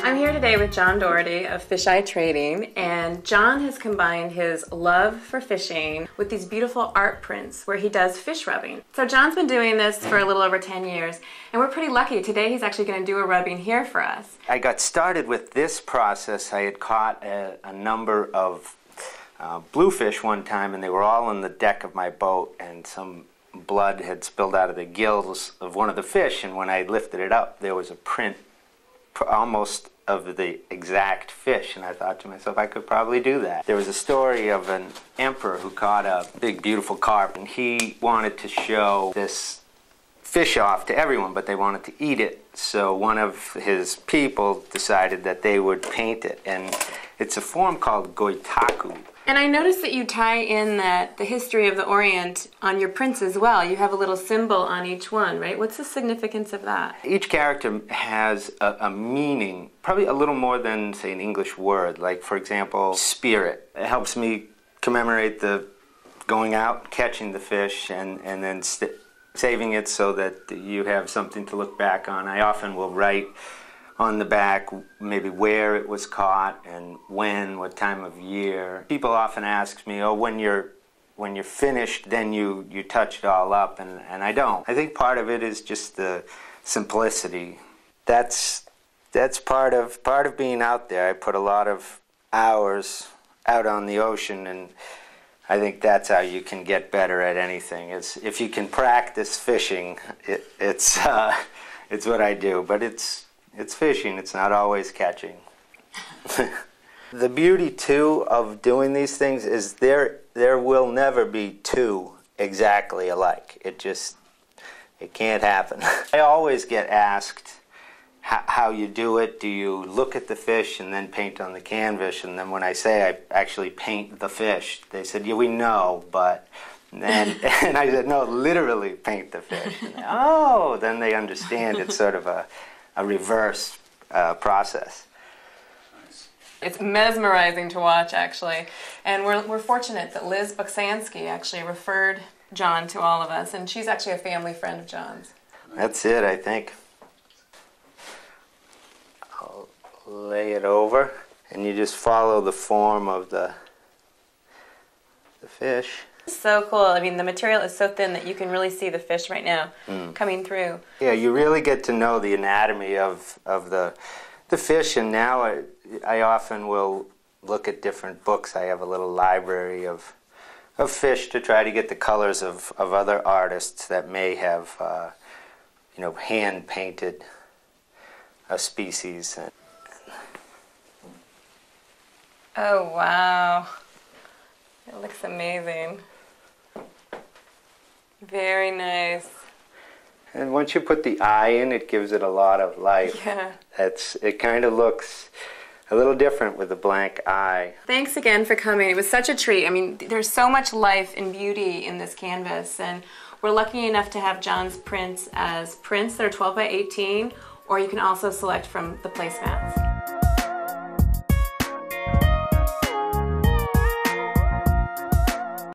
I'm here today with John Doherty of Fisheye Trading, and John has combined his love for fishing with these beautiful art prints where he does fish rubbing. So John's been doing this for a little over 10 years, and we're pretty lucky. Today he's actually going to do a rubbing here for us. I got started with this process. I had caught a number of bluefish one time, and they were all on the deck of my boat, and some blood had spilled out of the gills of one of the fish, and when I lifted it up there was a print almost of the exact fish, and I thought to myself, I could probably do that. There was a story of an emperor who caught a big beautiful carp, and he wanted to show this fish off to everyone, but they wanted to eat it, so one of his people decided that they would paint it, and it's a form called goitaku. And I noticed that you tie in the history of the Orient on your prints as well. You have a little symbol on each one, right? What's the significance of that? Each character has a meaning, probably a little more than, say, an English word. Like, for example, spirit. It helps me commemorate the going out, catching the fish, and then saving it so that you have something to look back on. I often will write on the back maybe where it was caught and when, what time of year. People often ask me, oh, when you're finished, then you touch it all up, and I don't. I think part of it is just the simplicity. That's part of being out there. I put a lot of hours out on the ocean, and I think that's how you can get better at anything. If you can practice fishing, it's what I do, but it's fishing, it's not always catching. The beauty, too, of doing these things is there will never be two exactly alike. It can't happen. I always get asked how you do it. Do you look at the fish and then paint on the canvas? And then when I say I actually paint the fish, they said, yeah, we know, but... And I said, no, literally paint the fish. And then they understand it's sort of a reverse process. It's mesmerizing to watch, actually. And we're fortunate that Liz Buksansky actually referred John to all of us, and she's actually a family friend of John's. That's it, I think. I'll lay it over, and you just follow the form of the fish. So cool. I mean, the material is so thin that you can really see the fish right now coming through. Yeah, you really get to know the anatomy of the fish, and now I often will look at different books. I have a little library of fish to try to get the colors of other artists that may have hand-painted a species. Oh, wow. It looks amazing. Very nice. And once you put the eye in, it gives it a lot of life. Yeah. It kind of looks a little different with a blank eye. Thanks again for coming. It was such a treat. I mean, there's so much life and beauty in this canvas, and we're lucky enough to have John's prints as prints that are 12 by 18, or you can also select from the placemats.